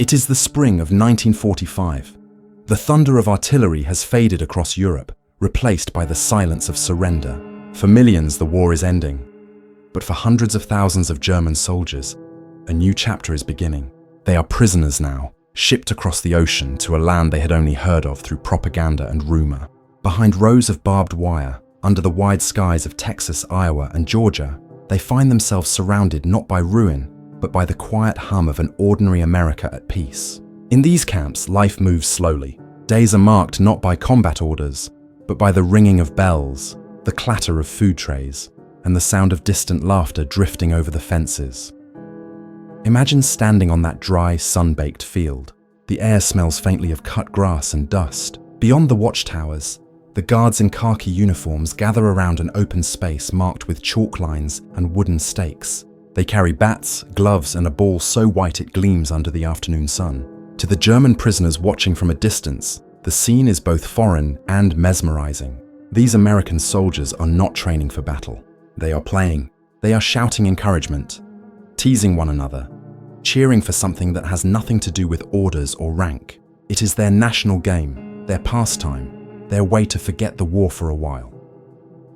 It is the spring of 1945. The thunder of artillery has faded across Europe, replaced by the silence of surrender. For millions, the war is ending. But for hundreds of thousands of German soldiers, a new chapter is beginning. They are prisoners now, shipped across the ocean to a land they had only heard of through propaganda and rumor. Behind rows of barbed wire, under the wide skies of Texas, Iowa, and Georgia, they find themselves surrounded not by ruin, but by the quiet hum of an ordinary America at peace. In these camps, life moves slowly. Days are marked not by combat orders, but by the ringing of bells, the clatter of food trays, and the sound of distant laughter drifting over the fences. Imagine standing on that dry, sun-baked field. The air smells faintly of cut grass and dust. Beyond the watchtowers, the guards in khaki uniforms gather around an open space marked with chalk lines and wooden stakes. They carry bats, gloves, and a ball so white it gleams under the afternoon sun. To the German prisoners watching from a distance, the scene is both foreign and mesmerizing. These American soldiers are not training for battle. They are playing. They are shouting encouragement, teasing one another, cheering for something that has nothing to do with orders or rank. It is their national game, their pastime, their way to forget the war for a while.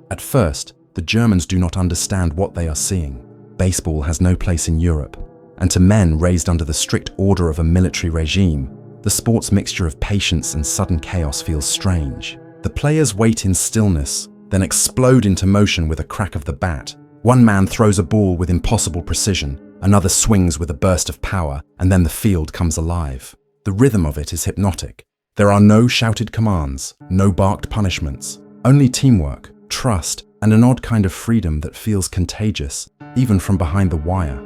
At first, the Germans do not understand what they are seeing. Baseball has no place in Europe, and to men raised under the strict order of a military regime, the sport's mixture of patience and sudden chaos feels strange. The players wait in stillness, then explode into motion with a crack of the bat. One man throws a ball with impossible precision, another swings with a burst of power, and then the field comes alive. The rhythm of it is hypnotic. There are no shouted commands, no barked punishments, only teamwork, trust, and an odd kind of freedom that feels contagious, even from behind the wire.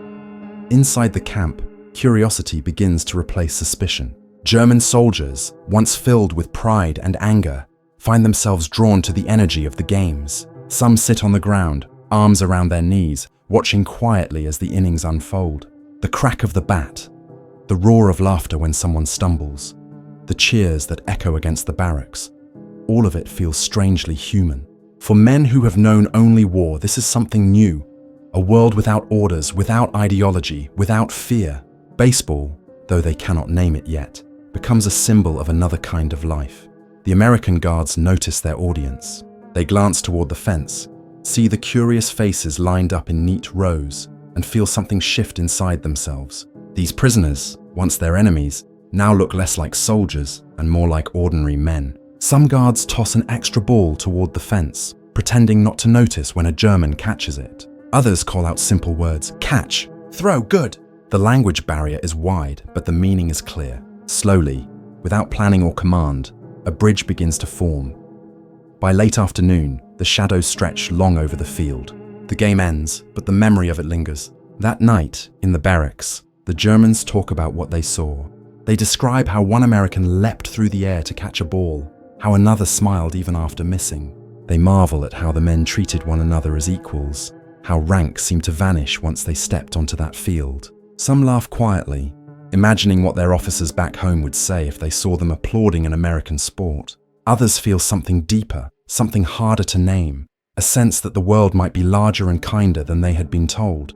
Inside the camp, curiosity begins to replace suspicion. German soldiers, once filled with pride and anger, find themselves drawn to the energy of the games. Some sit on the ground, arms around their knees, watching quietly as the innings unfold. The crack of the bat, the roar of laughter when someone stumbles, the cheers that echo against the barracks. All of it feels strangely human. For men who have known only war, this is something new. A world without orders, without ideology, without fear. Baseball, though they cannot name it yet, becomes a symbol of another kind of life. The American guards notice their audience. They glance toward the fence, see the curious faces lined up in neat rows, and feel something shift inside themselves. These prisoners, once their enemies, now look less like soldiers and more like ordinary men. Some guards toss an extra ball toward the fence, pretending not to notice when a German catches it. Others call out simple words, catch, throw, good. The language barrier is wide, but the meaning is clear. Slowly, without planning or command, a bridge begins to form. By late afternoon, the shadows stretch long over the field. The game ends, but the memory of it lingers. That night, in the barracks, the Germans talk about what they saw. They describe how one American leapt through the air to catch a ball, how another smiled even after missing. They marvel at how the men treated one another as equals, how rank seemed to vanish once they stepped onto that field. Some laugh quietly, imagining what their officers back home would say if they saw them applauding an American sport. Others feel something deeper, something harder to name, a sense that the world might be larger and kinder than they had been told.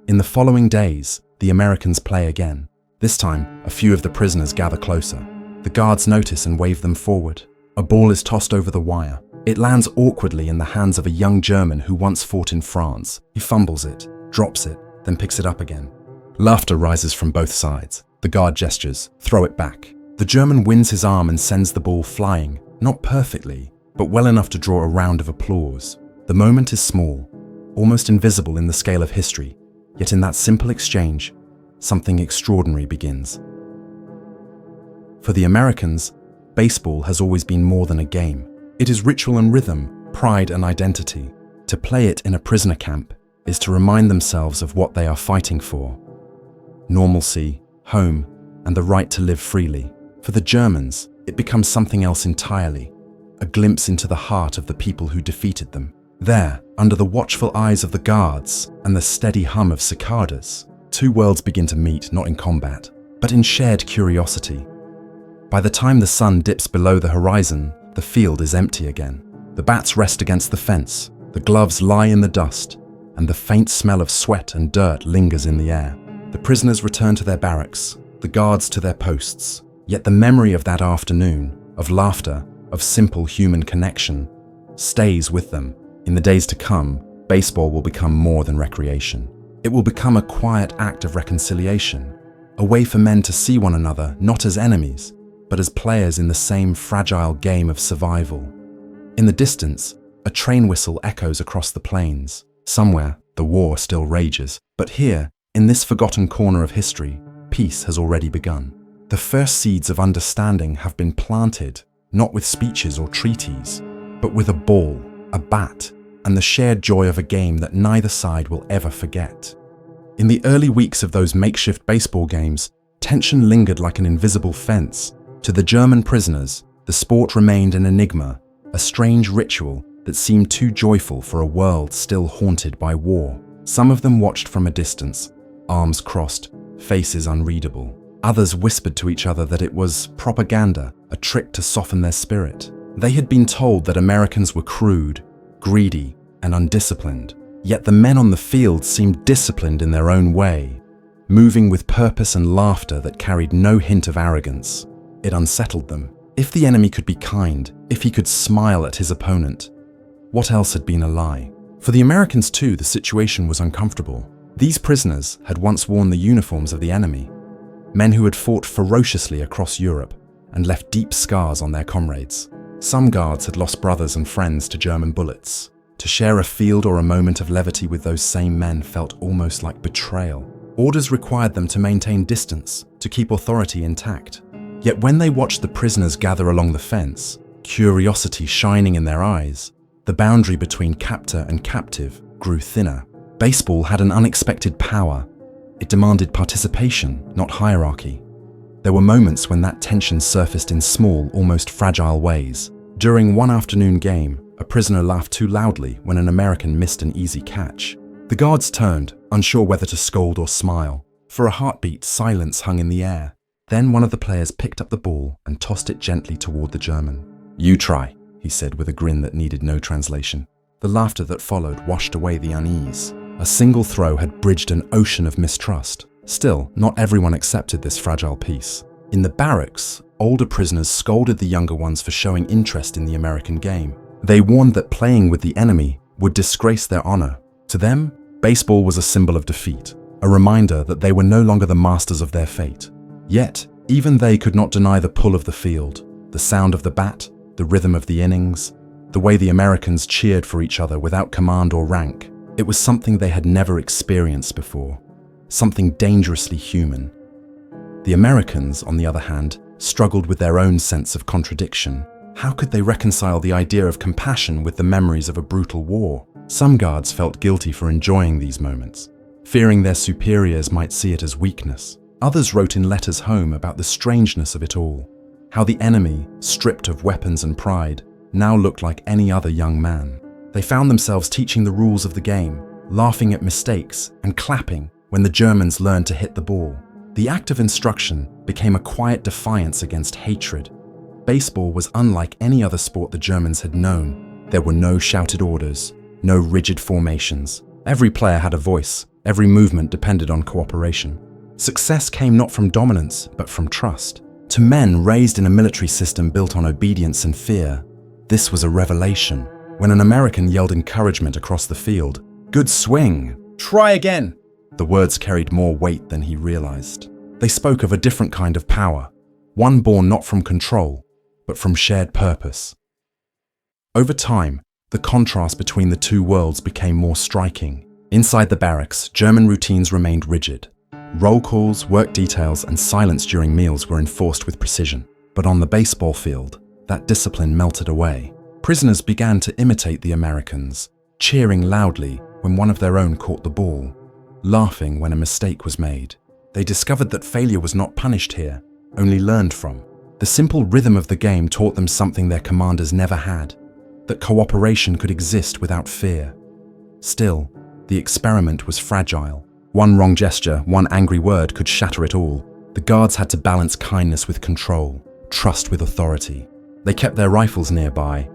In the following days, the Americans play again. This time, a few of the prisoners gather closer. The guards notice and wave them forward. A ball is tossed over the wire. It lands awkwardly in the hands of a young German who once fought in France. He fumbles it, drops it, then picks it up again. Laughter rises from both sides. The guard gestures, throw it back. The German wins his arm and sends the ball flying, not perfectly, but well enough to draw a round of applause. The moment is small, almost invisible in the scale of history, yet in that simple exchange, something extraordinary begins. For the Americans, baseball has always been more than a game. It is ritual and rhythm, pride and identity. To play it in a prisoner camp is to remind themselves of what they are fighting for. Normalcy, home, and the right to live freely. For the Germans, it becomes something else entirely, a glimpse into the heart of the people who defeated them. There, under the watchful eyes of the guards and the steady hum of cicadas, two worlds begin to meet, not in combat, but in shared curiosity. By the time the sun dips below the horizon, the field is empty again. The bats rest against the fence, the gloves lie in the dust, and the faint smell of sweat and dirt lingers in the air. The prisoners return to their barracks, the guards to their posts. Yet the memory of that afternoon, of laughter, of simple human connection, stays with them. In the days to come, baseball will become more than recreation. It will become a quiet act of reconciliation, a way for men to see one another not as enemies, but as players in the same fragile game of survival. In the distance, a train whistle echoes across the plains. Somewhere, the war still rages, but here, in this forgotten corner of history, peace has already begun. The first seeds of understanding have been planted, not with speeches or treaties, but with a ball, a bat, and the shared joy of a game that neither side will ever forget. In the early weeks of those makeshift baseball games, tension lingered like an invisible fence. To the German prisoners, the sport remained an enigma, a strange ritual that seemed too joyful for a world still haunted by war. Some of them watched from a distance, arms crossed, faces unreadable. Others whispered to each other that it was propaganda, a trick to soften their spirit. They had been told that Americans were crude, greedy, and undisciplined. Yet the men on the field seemed disciplined in their own way, moving with purpose and laughter that carried no hint of arrogance. It unsettled them. If the enemy could be kind, if he could smile at his opponent, what else had been a lie? For the Americans too, the situation was uncomfortable. These prisoners had once worn the uniforms of the enemy, men who had fought ferociously across Europe and left deep scars on their comrades. Some guards had lost brothers and friends to German bullets. To share a field or a moment of levity with those same men felt almost like betrayal. Orders required them to maintain distance, to keep authority intact. Yet when they watched the prisoners gather along the fence, curiosity shining in their eyes, the boundary between captor and captive grew thinner. Baseball had an unexpected power. It demanded participation, not hierarchy. There were moments when that tension surfaced in small, almost fragile ways. During one afternoon game, a prisoner laughed too loudly when an American missed an easy catch. The guards turned, unsure whether to scold or smile. For a heartbeat, silence hung in the air. Then one of the players picked up the ball and tossed it gently toward the German. "You try," he said with a grin that needed no translation. The laughter that followed washed away the unease. A single throw had bridged an ocean of mistrust. Still, not everyone accepted this fragile peace. In the barracks, older prisoners scolded the younger ones for showing interest in the American game. They warned that playing with the enemy would disgrace their honor. To them, baseball was a symbol of defeat, a reminder that they were no longer the masters of their fate. Yet, even they could not deny the pull of the field, the sound of the bat, the rhythm of the innings, the way the Americans cheered for each other without command or rank. It was something they had never experienced before, something dangerously human. The Americans, on the other hand, struggled with their own sense of contradiction. How could they reconcile the idea of compassion with the memories of a brutal war? Some guards felt guilty for enjoying these moments, fearing their superiors might see it as weakness. Others wrote in letters home about the strangeness of it all, how the enemy, stripped of weapons and pride, now looked like any other young man. They found themselves teaching the rules of the game, laughing at mistakes and clapping when the Germans learned to hit the ball. The act of instruction became a quiet defiance against hatred. Baseball was unlike any other sport the Germans had known. There were no shouted orders, no rigid formations. Every player had a voice, every movement depended on cooperation. Success came not from dominance, but from trust. To men raised in a military system built on obedience and fear, this was a revelation. When an American yelled encouragement across the field, "Good swing! Try again!" the words carried more weight than he realized. They spoke of a different kind of power, one born not from control, but from shared purpose. Over time, the contrast between the two worlds became more striking. Inside the barracks, German routines remained rigid. Roll calls, work details, and silence during meals were enforced with precision. But on the baseball field, that discipline melted away. Prisoners began to imitate the Americans, cheering loudly when one of their own caught the ball, laughing when a mistake was made. They discovered that failure was not punished here, only learned from. The simple rhythm of the game taught them something their commanders never had, that cooperation could exist without fear. Still, the experiment was fragile. One wrong gesture, one angry word could shatter it all. The guards had to balance kindness with control, trust with authority. They kept their rifles nearby,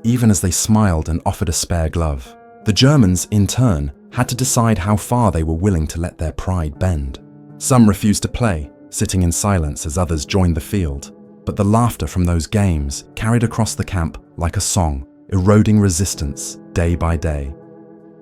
even as they smiled and offered a spare glove. The Germans, in turn, had to decide how far they were willing to let their pride bend. Some refused to play, sitting in silence as others joined the field. But the laughter from those games carried across the camp like a song, eroding resistance day by day.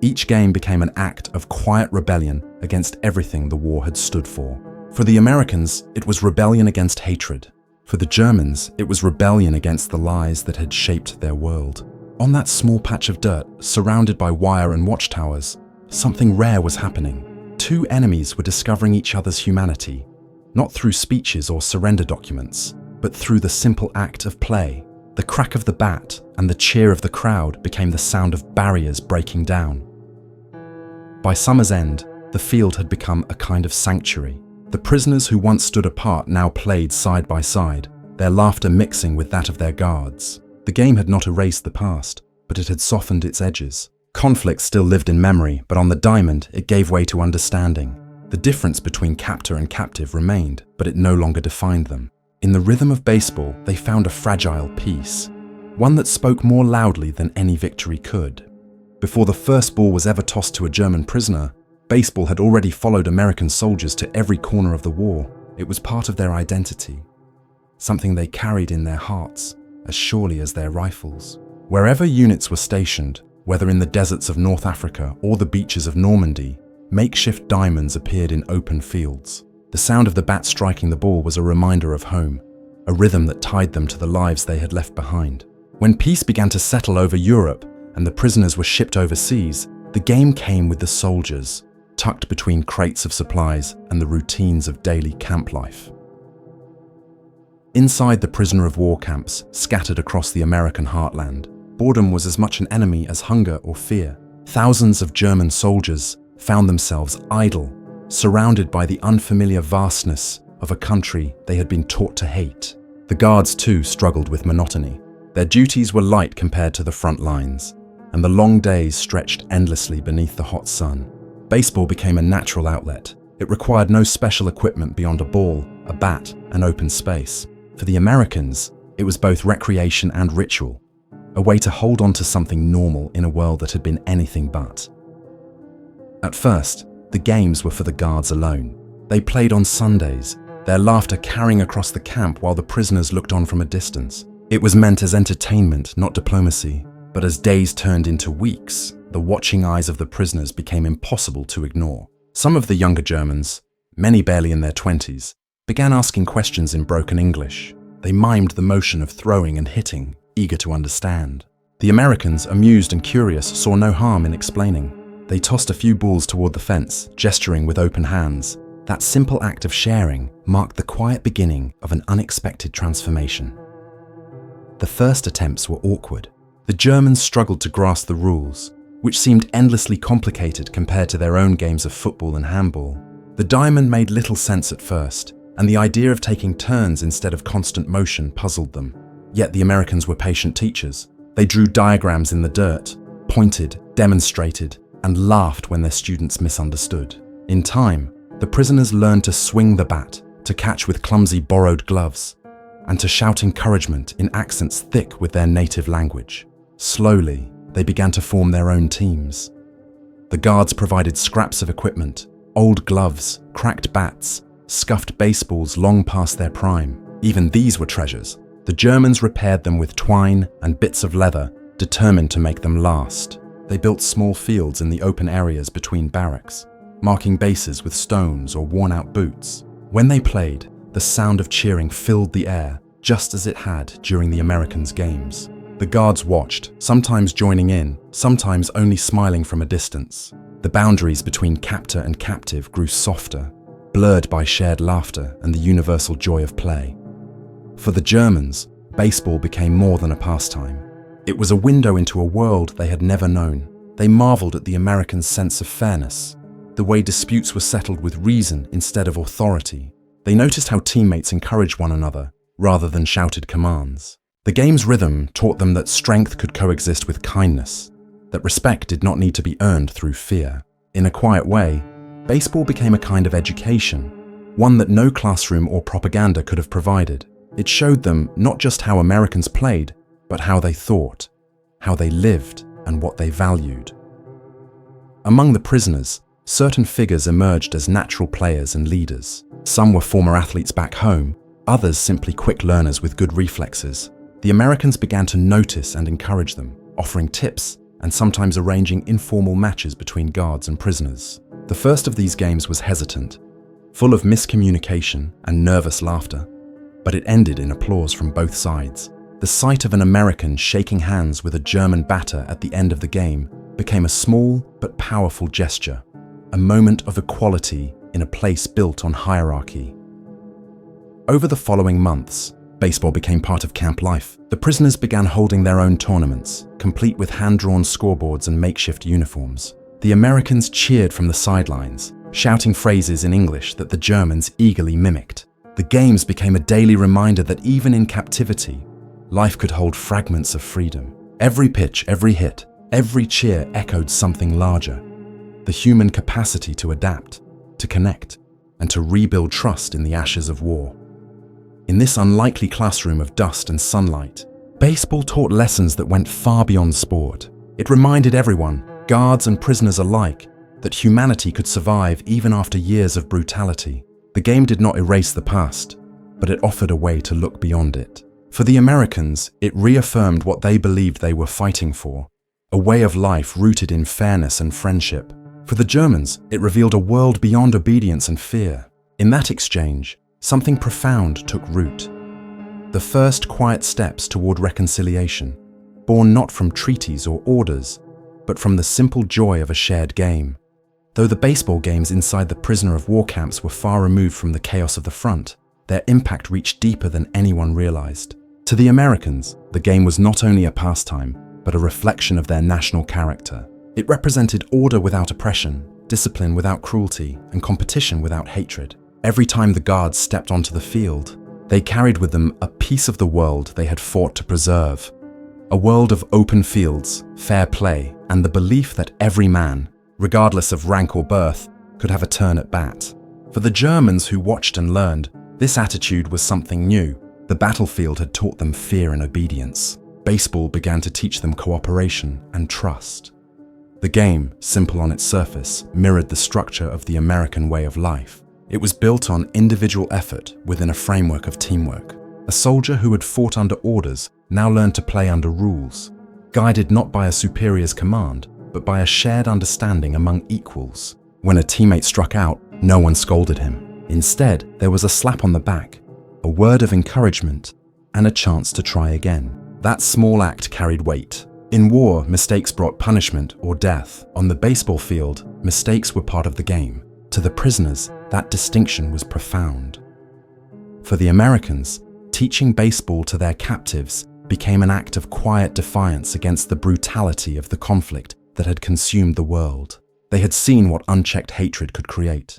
Each game became an act of quiet rebellion against everything the war had stood for. For the Americans, it was rebellion against hatred. For the Germans, it was rebellion against the lies that had shaped their world. On that small patch of dirt, surrounded by wire and watchtowers, something rare was happening. Two enemies were discovering each other's humanity, not through speeches or surrender documents, but through the simple act of play. The crack of the bat and the cheer of the crowd became the sound of barriers breaking down. By summer's end, the field had become a kind of sanctuary. The prisoners who once stood apart now played side by side, their laughter mixing with that of their guards. The game had not erased the past, but it had softened its edges. Conflict still lived in memory, but on the diamond it gave way to understanding. The difference between captor and captive remained, but it no longer defined them. In the rhythm of baseball, they found a fragile peace, one that spoke more loudly than any victory could. Before the first ball was ever tossed to a German prisoner, baseball had already followed American soldiers to every corner of the war. It was part of their identity, something they carried in their hearts as surely as their rifles. Wherever units were stationed, whether in the deserts of North Africa or the beaches of Normandy, makeshift diamonds appeared in open fields. The sound of the bat striking the ball was a reminder of home, a rhythm that tied them to the lives they had left behind. When peace began to settle over Europe and the prisoners were shipped overseas, the game came with the soldiers, tucked between crates of supplies and the routines of daily camp life. Inside the prisoner of war camps, scattered across the American heartland, boredom was as much an enemy as hunger or fear. Thousands of German soldiers found themselves idle, surrounded by the unfamiliar vastness of a country they had been taught to hate. The guards too struggled with monotony. Their duties were light compared to the front lines, and the long days stretched endlessly beneath the hot sun. Baseball became a natural outlet. It required no special equipment beyond a ball, a bat, and open space. For the Americans, it was both recreation and ritual, a way to hold on to something normal in a world that had been anything but. At first, the games were for the guards alone. They played on Sundays, their laughter carrying across the camp while the prisoners looked on from a distance. It was meant as entertainment, not diplomacy. But as days turned into weeks, the watching eyes of the prisoners became impossible to ignore. Some of the younger Germans, many barely in their 20s, began asking questions in broken English. They mimed the motion of throwing and hitting, eager to understand. The Americans, amused and curious, saw no harm in explaining. They tossed a few balls toward the fence, gesturing with open hands. That simple act of sharing marked the quiet beginning of an unexpected transformation. The first attempts were awkward. The Germans struggled to grasp the rules, which seemed endlessly complicated compared to their own games of football and handball. The diamond made little sense at first, and the idea of taking turns instead of constant motion puzzled them. Yet the Americans were patient teachers. They drew diagrams in the dirt, pointed, demonstrated, and laughed when their students misunderstood. In time, the prisoners learned to swing the bat, to catch with clumsy borrowed gloves, and to shout encouragement in accents thick with their native language. Slowly, they began to form their own teams. The guards provided scraps of equipment, old gloves, cracked bats, scuffed baseballs long past their prime. Even these were treasures. The Germans repaired them with twine and bits of leather, determined to make them last. They built small fields in the open areas between barracks, marking bases with stones or worn-out boots. When they played, the sound of cheering filled the air, just as it had during the Americans' games. The guards watched, sometimes joining in, sometimes only smiling from a distance. The boundaries between captor and captive grew softer, blurred by shared laughter and the universal joy of play. For the Germans, baseball became more than a pastime. It was a window into a world they had never known. They marveled at the Americans' sense of fairness, the way disputes were settled with reason instead of authority. They noticed how teammates encouraged one another rather than shouted commands. The game's rhythm taught them that strength could coexist with kindness, that respect did not need to be earned through fear. In a quiet way, baseball became a kind of education, one that no classroom or propaganda could have provided. It showed them not just how Americans played, but how they thought, how they lived, and what they valued. Among the prisoners, certain figures emerged as natural players and leaders. Some were former athletes back home, others simply quick learners with good reflexes. The Americans began to notice and encourage them, offering tips and sometimes arranging informal matches between guards and prisoners. The first of these games was hesitant, full of miscommunication and nervous laughter, but it ended in applause from both sides. The sight of an American shaking hands with a German batter at the end of the game became a small but powerful gesture, a moment of equality in a place built on hierarchy. Over the following months, baseball became part of camp life. The prisoners began holding their own tournaments, complete with hand-drawn scoreboards and makeshift uniforms. The Americans cheered from the sidelines, shouting phrases in English that the Germans eagerly mimicked. The games became a daily reminder that even in captivity, life could hold fragments of freedom. Every pitch, every hit, every cheer echoed something larger: the human capacity to adapt, to connect, and to rebuild trust in the ashes of war. In this unlikely classroom of dust and sunlight, baseball taught lessons that went far beyond sport. It reminded everyone, guards and prisoners alike, that humanity could survive even after years of brutality. The game did not erase the past, but it offered a way to look beyond it. For the Americans, it reaffirmed what they believed they were fighting for: a way of life rooted in fairness and friendship. For the Germans, it revealed a world beyond obedience and fear. In that exchange, something profound took root. The first quiet steps toward reconciliation, born not from treaties or orders, but from the simple joy of a shared game. Though the baseball games inside the prisoner of war camps were far removed from the chaos of the front, their impact reached deeper than anyone realized. To the Americans, the game was not only a pastime, but a reflection of their national character. It represented order without oppression, discipline without cruelty, and competition without hatred. Every time the guards stepped onto the field, they carried with them a piece of the world they had fought to preserve. A world of open fields, fair play, and the belief that every man, regardless of rank or birth, could have a turn at bat. For the Germans who watched and learned, this attitude was something new. The battlefield had taught them fear and obedience. Baseball began to teach them cooperation and trust. The game, simple on its surface, mirrored the structure of the American way of life. It was built on individual effort within a framework of teamwork. A soldier who had fought under orders now learned to play under rules, guided not by a superior's command, but by a shared understanding among equals. When a teammate struck out, no one scolded him. Instead, there was a slap on the back, a word of encouragement, and a chance to try again. That small act carried weight. In war, mistakes brought punishment or death. On the baseball field, mistakes were part of the game. To the prisoners, that distinction was profound. For the Americans, teaching baseball to their captives became an act of quiet defiance against the brutality of the conflict that had consumed the world. They had seen what unchecked hatred could create.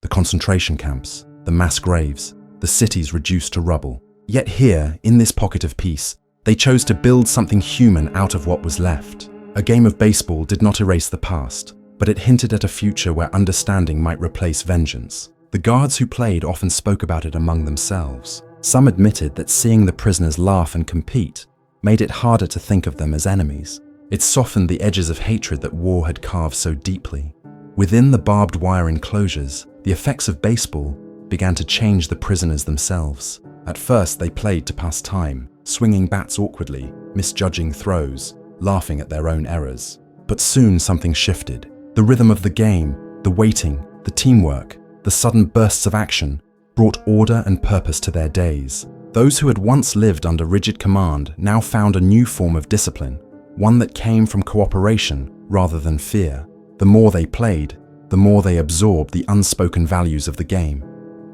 The concentration camps, the mass graves, the cities reduced to rubble. Yet here, in this pocket of peace, they chose to build something human out of what was left. A game of baseball did not erase the past, but it hinted at a future where understanding might replace vengeance. The guards who played often spoke about it among themselves. Some admitted that seeing the prisoners laugh and compete made it harder to think of them as enemies. It softened the edges of hatred that war had carved so deeply. Within the barbed wire enclosures, the effects of baseball began to change the prisoners themselves. At first, they played to pass time, swinging bats awkwardly, misjudging throws, laughing at their own errors. But soon something shifted. The rhythm of the game, the waiting, the teamwork, the sudden bursts of action brought order and purpose to their days. Those who had once lived under rigid command now found a new form of discipline, one that came from cooperation rather than fear. The more they played, the more they absorbed the unspoken values of the game: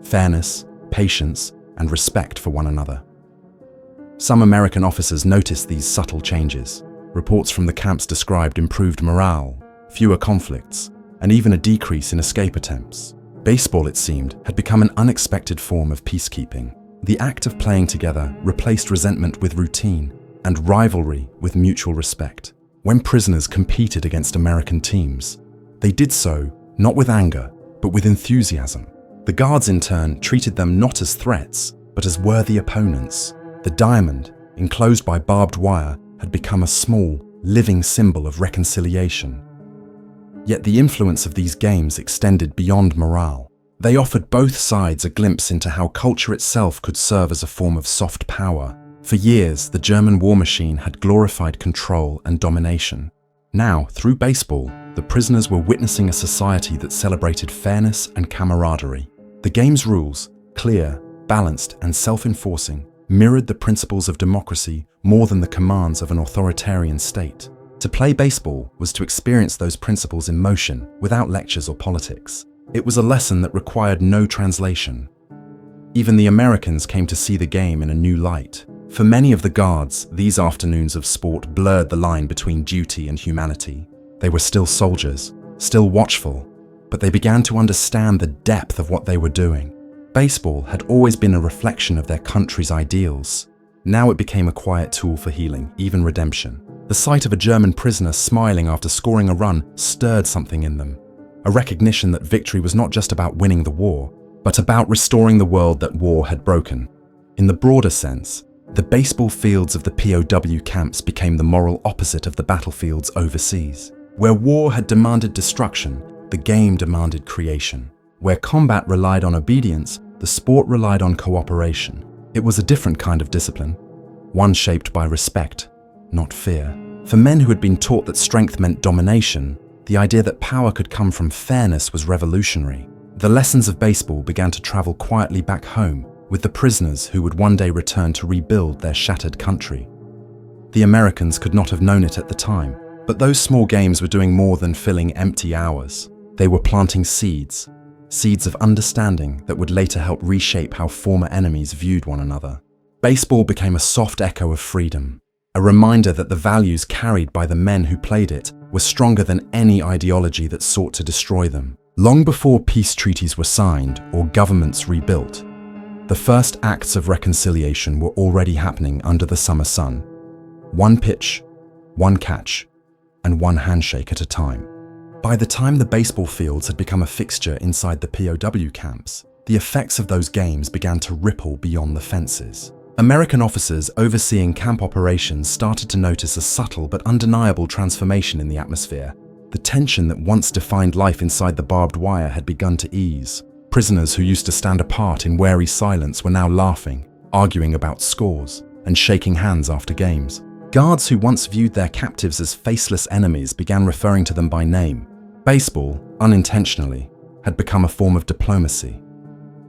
fairness, patience, and respect for one another. Some American officers noticed these subtle changes. Reports from the camps described improved morale, fewer conflicts, and even a decrease in escape attempts. Baseball, it seemed, had become an unexpected form of peacekeeping. The act of playing together replaced resentment with routine and rivalry with mutual respect. When prisoners competed against American teams, they did so not with anger, but with enthusiasm. The guards, in turn, treated them not as threats, but as worthy opponents. The diamond, enclosed by barbed wire, had become a small, living symbol of reconciliation. Yet the influence of these games extended beyond morale. They offered both sides a glimpse into how culture itself could serve as a form of soft power. For years, the German war machine had glorified control and domination. Now, through baseball, the prisoners were witnessing a society that celebrated fairness and camaraderie. The game's rules, clear, balanced, and self-enforcing, mirrored the principles of democracy more than the commands of an authoritarian state. To play baseball was to experience those principles in motion without lectures or politics. It was a lesson that required no translation. Even the Americans came to see the game in a new light. For many of the guards, these afternoons of sport blurred the line between duty and humanity. They were still soldiers, still watchful, but they began to understand the depth of what they were doing. Baseball had always been a reflection of their country's ideals. Now it became a quiet tool for healing, even redemption. The sight of a German prisoner smiling after scoring a run stirred something in them. A recognition that victory was not just about winning the war, but about restoring the world that war had broken. In the broader sense, the baseball fields of the POW camps became the moral opposite of the battlefields overseas. Where war had demanded destruction, the game demanded creation. Where combat relied on obedience, the sport relied on cooperation. It was a different kind of discipline, one shaped by respect, not fear. For men who had been taught that strength meant domination, the idea that power could come from fairness was revolutionary. The lessons of baseball began to travel quietly back home with the prisoners who would one day return to rebuild their shattered country. The Americans could not have known it at the time, but those small games were doing more than filling empty hours. They were planting seeds of understanding that would later help reshape how former enemies viewed one another. Baseball became a soft echo of freedom, a reminder that the values carried by the men who played it were stronger than any ideology that sought to destroy them. Long before peace treaties were signed or governments rebuilt, the first acts of reconciliation were already happening under the summer sun. One pitch, one catch, and one handshake at a time. By the time the baseball fields had become a fixture inside the POW camps, the effects of those games began to ripple beyond the fences. American officers overseeing camp operations started to notice a subtle but undeniable transformation in the atmosphere. The tension that once defined life inside the barbed wire had begun to ease. Prisoners who used to stand apart in wary silence were now laughing, arguing about scores, and shaking hands after games. Guards who once viewed their captives as faceless enemies began referring to them by name. Baseball, unintentionally, had become a form of diplomacy,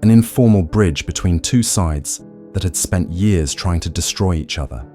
an informal bridge between two sides that had spent years trying to destroy each other.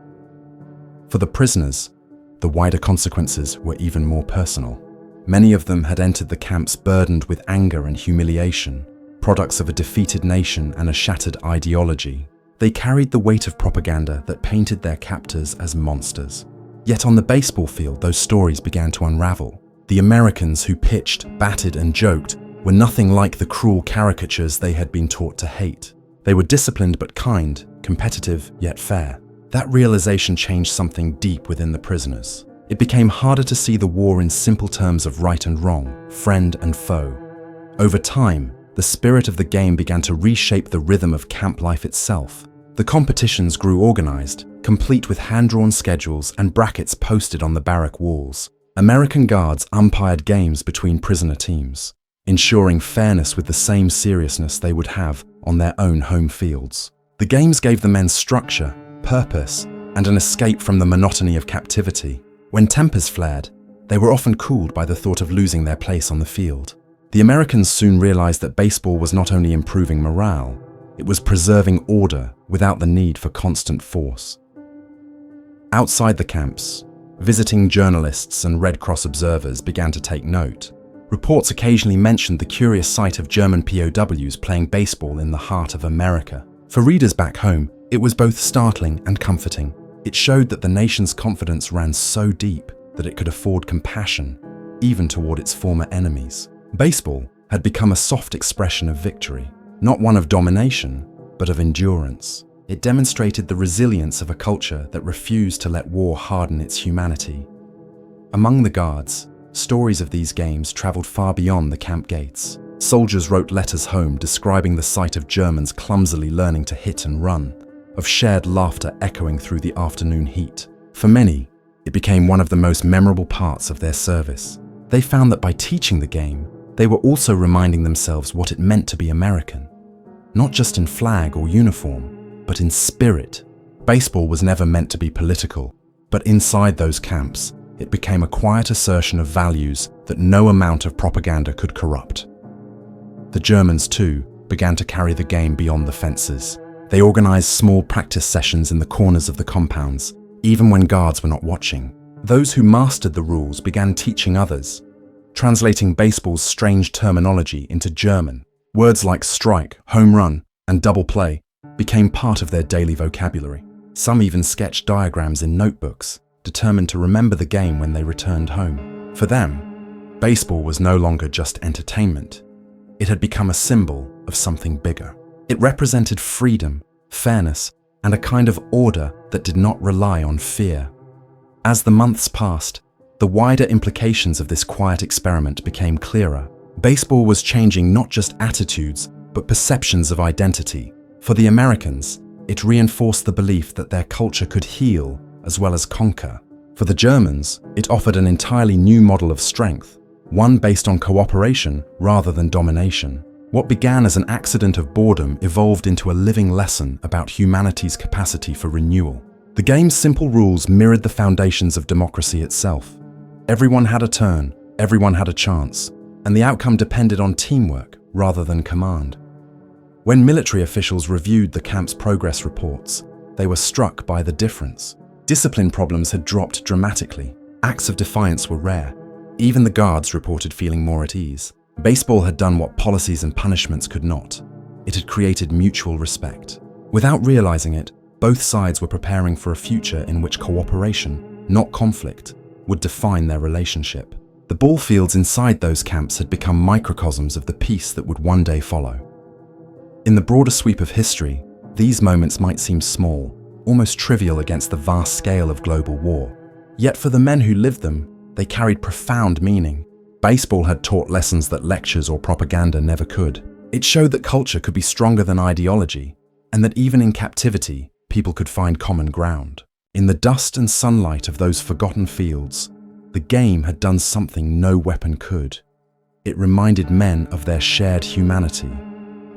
For the prisoners, the wider consequences were even more personal. Many of them had entered the camps burdened with anger and humiliation, products of a defeated nation and a shattered ideology. They carried the weight of propaganda that painted their captors as monsters. Yet on the baseball field, those stories began to unravel. The Americans who pitched, batted, and joked were nothing like the cruel caricatures they had been taught to hate. They were disciplined but kind, competitive yet fair. That realization changed something deep within the prisoners. It became harder to see the war in simple terms of right and wrong, friend and foe. Over time, the spirit of the game began to reshape the rhythm of camp life itself. The competitions grew organized, complete with hand-drawn schedules and brackets posted on the barrack walls. American guards umpired games between prisoner teams, ensuring fairness with the same seriousness they would have on their own home fields. The games gave the men structure, purpose, and an escape from the monotony of captivity. When tempers flared, they were often cooled by the thought of losing their place on the field. The Americans soon realized that baseball was not only improving morale, it was preserving order without the need for constant force. Outside the camps, visiting journalists and Red Cross observers began to take note. Reports occasionally mentioned the curious sight of German POWs playing baseball in the heart of America. For readers back home, it was both startling and comforting. It showed that the nation's confidence ran so deep that it could afford compassion, even toward its former enemies. Baseball had become a soft expression of victory, not one of domination, but of endurance. It demonstrated the resilience of a culture that refused to let war harden its humanity. Among the guards, stories of these games traveled far beyond the camp gates. Soldiers wrote letters home describing the sight of Germans clumsily learning to hit and run, of shared laughter echoing through the afternoon heat. For many, it became one of the most memorable parts of their service. They found that by teaching the game, they were also reminding themselves what it meant to be American. Not just in flag or uniform, but in spirit. Baseball was never meant to be political, but inside those camps, it became a quiet assertion of values that no amount of propaganda could corrupt. The Germans, too, began to carry the game beyond the fences. They organized small practice sessions in the corners of the compounds, even when guards were not watching. Those who mastered the rules began teaching others, translating baseball's strange terminology into German. Words like strike, home run, and double play became part of their daily vocabulary. Some even sketched diagrams in notebooks, determined to remember the game when they returned home. For them, baseball was no longer just entertainment. It had become a symbol of something bigger. It represented freedom, fairness, and a kind of order that did not rely on fear. As the months passed, the wider implications of this quiet experiment became clearer. Baseball was changing not just attitudes, but perceptions of identity. For the Americans, it reinforced the belief that their culture could heal as well as conquer. For the Germans, it offered an entirely new model of strength, one based on cooperation rather than domination. What began as an accident of boredom evolved into a living lesson about humanity's capacity for renewal. The game's simple rules mirrored the foundations of democracy itself. Everyone had a turn, everyone had a chance, and the outcome depended on teamwork rather than command. When military officials reviewed the camp's progress reports, they were struck by the difference. Discipline problems had dropped dramatically. Acts of defiance were rare. Even the guards reported feeling more at ease. Baseball had done what policies and punishments could not. It had created mutual respect. Without realizing it, both sides were preparing for a future in which cooperation, not conflict, would define their relationship. The ball fields inside those camps had become microcosms of the peace that would one day follow. In the broader sweep of history, these moments might seem small, almost trivial against the vast scale of global war. Yet for the men who lived them, they carried profound meaning. Baseball had taught lessons that lectures or propaganda never could. It showed that culture could be stronger than ideology, and that even in captivity, people could find common ground. In the dust and sunlight of those forgotten fields, the game had done something no weapon could. It reminded men of their shared humanity.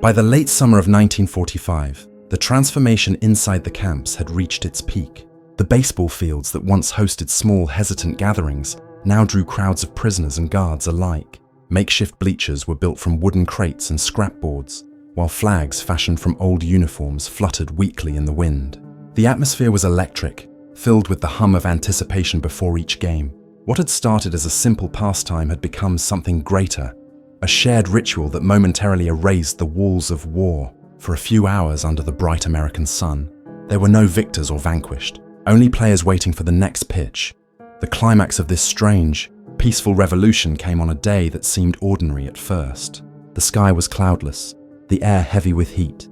By the late summer of 1945, the transformation inside the camps had reached its peak. The baseball fields that once hosted small, hesitant gatherings now drew crowds of prisoners and guards alike. Makeshift bleachers were built from wooden crates and scrapboards, while flags fashioned from old uniforms fluttered weakly in the wind. The atmosphere was electric, filled with the hum of anticipation before each game. What had started as a simple pastime had become something greater, a shared ritual that momentarily erased the walls of war. For a few hours under the bright American sun, there were no victors or vanquished, only players waiting for the next pitch. The climax of this strange, peaceful revolution came on a day that seemed ordinary at first. The sky was cloudless, the air heavy with heat,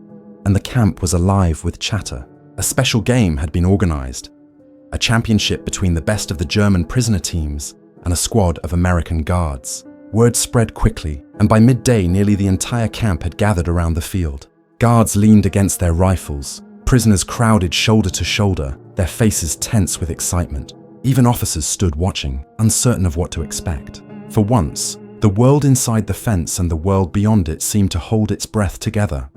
and the camp was alive with chatter. A special game had been organized, a championship between the best of the German prisoner teams and a squad of American guards. Word spread quickly, and by midday nearly the entire camp had gathered around the field. Guards leaned against their rifles, prisoners crowded shoulder to shoulder, their faces tense with excitement. Even officers stood watching, uncertain of what to expect. For once, the world inside the fence and the world beyond it seemed to hold its breath together.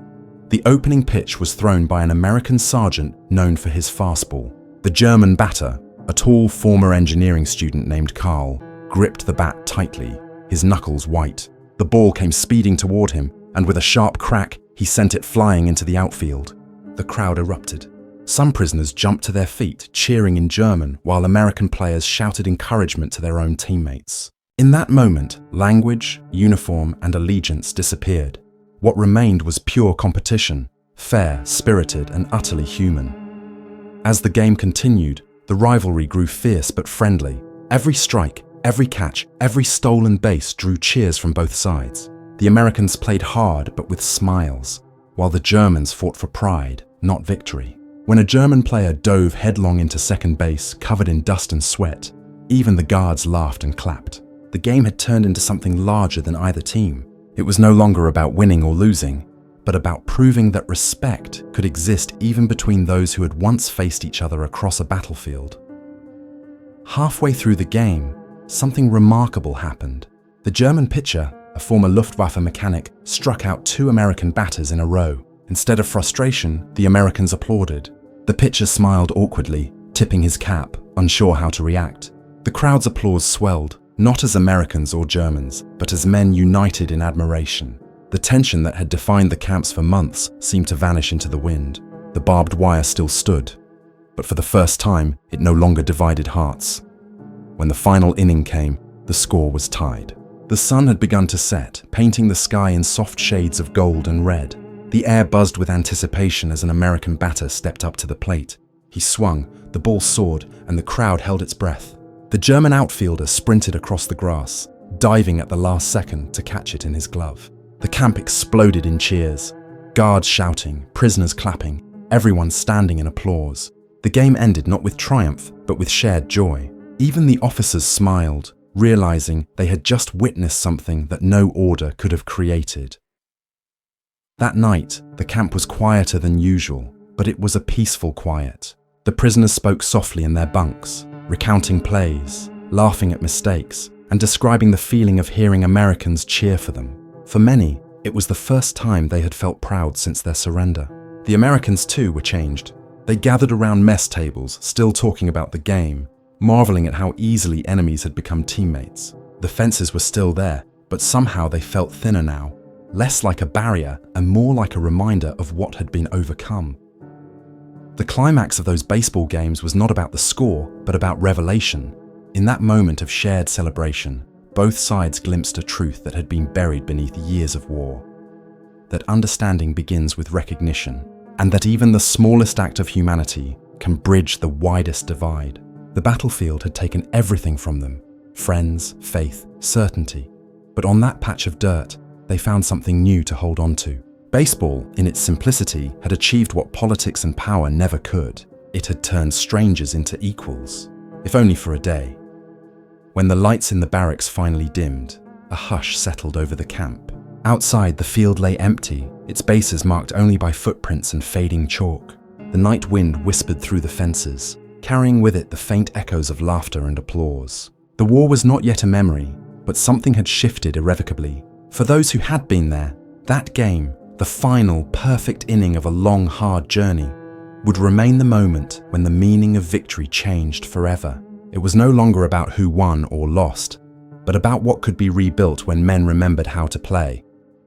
The opening pitch was thrown by an American sergeant known for his fastball. The German batter, a tall former engineering student named Karl, gripped the bat tightly, his knuckles white. The ball came speeding toward him, and with a sharp crack, he sent it flying into the outfield. The crowd erupted. Some prisoners jumped to their feet, cheering in German, while American players shouted encouragement to their own teammates. In that moment, language, uniform, and allegiance disappeared. What remained was pure competition, fair, spirited, and utterly human. As the game continued, the rivalry grew fierce but friendly. Every strike, every catch, every stolen base drew cheers from both sides. The Americans played hard but with smiles, while the Germans fought for pride, not victory. When a German player dove headlong into second base, covered in dust and sweat, even the guards laughed and clapped. The game had turned into something larger than either team. It was no longer about winning or losing, but about proving that respect could exist even between those who had once faced each other across a battlefield. Halfway through the game, something remarkable happened. The German pitcher, a former Luftwaffe mechanic, struck out 2 American batters in a row. Instead of frustration, the Americans applauded. The pitcher smiled awkwardly, tipping his cap, unsure how to react. The crowd's applause swelled, not as Americans or Germans, but as men united in admiration. The tension that had defined the camps for months seemed to vanish into the wind. The barbed wire still stood, but for the first time, it no longer divided hearts. When the final inning came, the score was tied. The sun had begun to set, painting the sky in soft shades of gold and red. The air buzzed with anticipation as an American batter stepped up to the plate. He swung, the ball soared, and the crowd held its breath. The German outfielder sprinted across the grass, diving at the last second to catch it in his glove. The camp exploded in cheers. Guards shouting, prisoners clapping, everyone standing in applause. The game ended not with triumph, but with shared joy. Even the officers smiled, realizing they had just witnessed something that no order could have created. That night, the camp was quieter than usual, but it was a peaceful quiet. The prisoners spoke softly in their bunks, recounting plays, laughing at mistakes, and describing the feeling of hearing Americans cheer for them. For many, it was the first time they had felt proud since their surrender. The Americans too were changed. They gathered around mess tables, still talking about the game, marveling at how easily enemies had become teammates. The fences were still there, but somehow they felt thinner now, less like a barrier and more like a reminder of what had been overcome. The climax of those baseball games was not about the score, but about revelation. In that moment of shared celebration, both sides glimpsed a truth that had been buried beneath years of war. That understanding begins with recognition, and that even the smallest act of humanity can bridge the widest divide. The battlefield had taken everything from them: friends, faith, certainty. But on that patch of dirt, they found something new to hold on to. Baseball, in its simplicity, had achieved what politics and power never could. It had turned strangers into equals, if only for a day. When the lights in the barracks finally dimmed, a hush settled over the camp. Outside, the field lay empty, its bases marked only by footprints and fading chalk. The night wind whispered through the fences, carrying with it the faint echoes of laughter and applause. The war was not yet a memory, but something had shifted irrevocably. For those who had been there, that game, the final, perfect inning of a long, hard journey, would remain the moment when the meaning of victory changed forever. It was no longer about who won or lost, but about what could be rebuilt when men remembered how to play.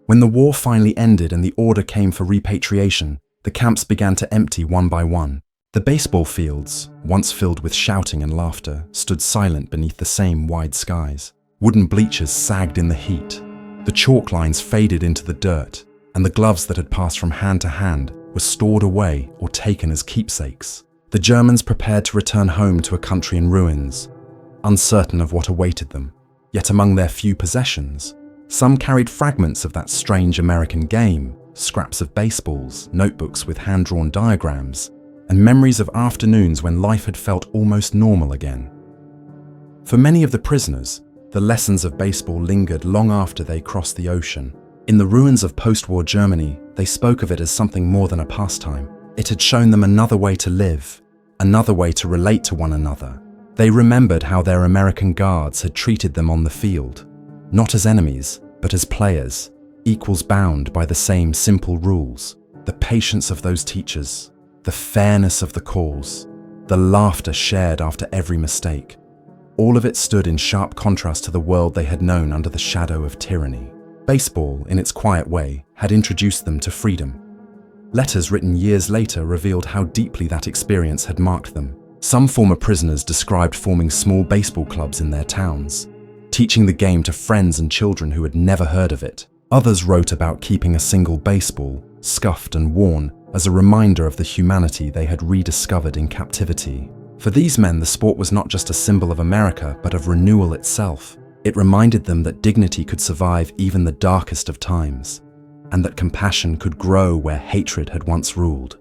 When the war finally ended and the order came for repatriation, the camps began to empty one by one. The baseball fields, once filled with shouting and laughter, stood silent beneath the same wide skies. Wooden bleachers sagged in the heat. The chalk lines faded into the dirt, and the gloves that had passed from hand to hand were stored away or taken as keepsakes. The Germans prepared to return home to a country in ruins, uncertain of what awaited them. Yet among their few possessions, some carried fragments of that strange American game, scraps of baseballs, notebooks with hand-drawn diagrams, and memories of afternoons when life had felt almost normal again. For many of the prisoners, the lessons of baseball lingered long after they crossed the ocean. In the ruins of post-war Germany, they spoke of it as something more than a pastime. It had shown them another way to live, another way to relate to one another. They remembered how their American guards had treated them on the field, not as enemies, but as players, equals bound by the same simple rules. The patience of those teachers, the fairness of the calls, the laughter shared after every mistake. All of it stood in sharp contrast to the world they had known under the shadow of tyranny. Baseball, in its quiet way, had introduced them to freedom. Letters written years later revealed how deeply that experience had marked them. Some former prisoners described forming small baseball clubs in their towns, teaching the game to friends and children who had never heard of it. Others wrote about keeping a single baseball, scuffed and worn, as a reminder of the humanity they had rediscovered in captivity. For these men, the sport was not just a symbol of America, but of renewal itself. It reminded them that dignity could survive even the darkest of times, and that compassion could grow where hatred had once ruled.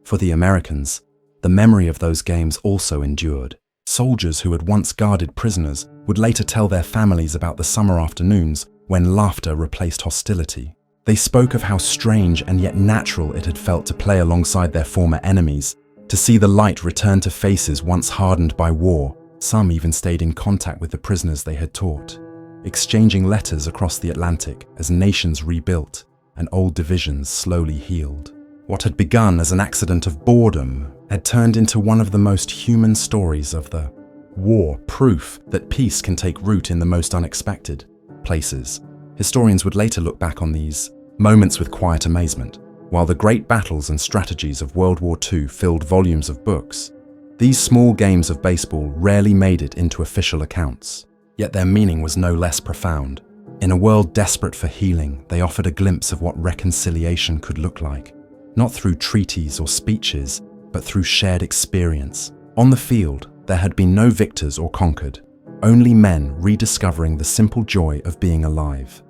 For the Americans, the memory of those games also endured. Soldiers who had once guarded prisoners would later tell their families about the summer afternoons when laughter replaced hostility. They spoke of how strange and yet natural it had felt to play alongside their former enemies, to see the light return to faces once hardened by war, Some even stayed in contact with the prisoners they had taught, exchanging letters across the Atlantic as nations rebuilt and old divisions slowly healed. What had begun as an accident of boredom had turned into one of the most human stories of the war, proof that peace can take root in the most unexpected places. Historians would later look back on these moments with quiet amazement. While the great battles and strategies of World War II filled volumes of books, these small games of baseball rarely made it into official accounts. Yet their meaning was no less profound. In a world desperate for healing, they offered a glimpse of what reconciliation could look like, not through treaties or speeches, but through shared experience. On the field, there had been no victors or conquered, only men rediscovering the simple joy of being alive.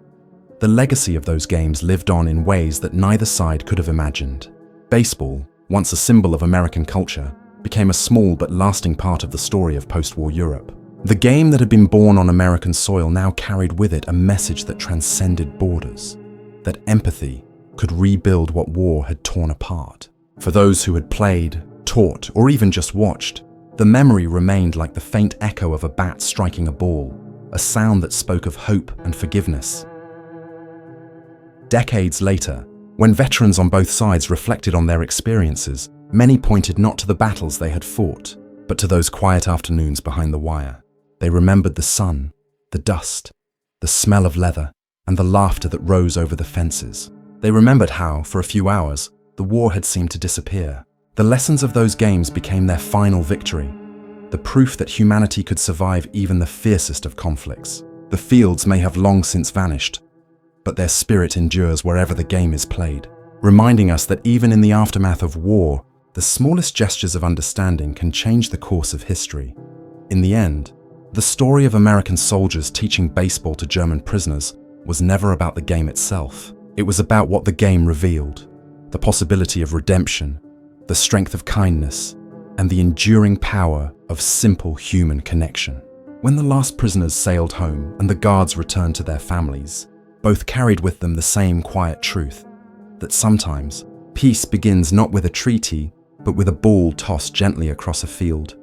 The legacy of those games lived on in ways that neither side could have imagined. Baseball, once a symbol of American culture, became a small but lasting part of the story of post-war Europe. The game that had been born on American soil now carried with it a message that transcended borders, that empathy could rebuild what war had torn apart. For those who had played, taught, or even just watched, the memory remained like the faint echo of a bat striking a ball, a sound that spoke of hope and forgiveness. Decades later, when veterans on both sides reflected on their experiences, many pointed not to the battles they had fought, but to those quiet afternoons behind the wire. They remembered the sun, the dust, the smell of leather, and the laughter that rose over the fences. They remembered how, for a few hours, the war had seemed to disappear. The lessons of those games became their final victory, the proof that humanity could survive even the fiercest of conflicts. The fields may have long since vanished, but their spirit endures wherever the game is played, reminding us that even in the aftermath of war, the smallest gestures of understanding can change the course of history. In the end, the story of American soldiers teaching baseball to German prisoners was never about the game itself. It was about what the game revealed, the possibility of redemption, the strength of kindness, and the enduring power of simple human connection. When the last prisoners sailed home and the guards returned to their families, both carried with them the same quiet truth, that sometimes peace begins not with a treaty, but with a ball tossed gently across a field.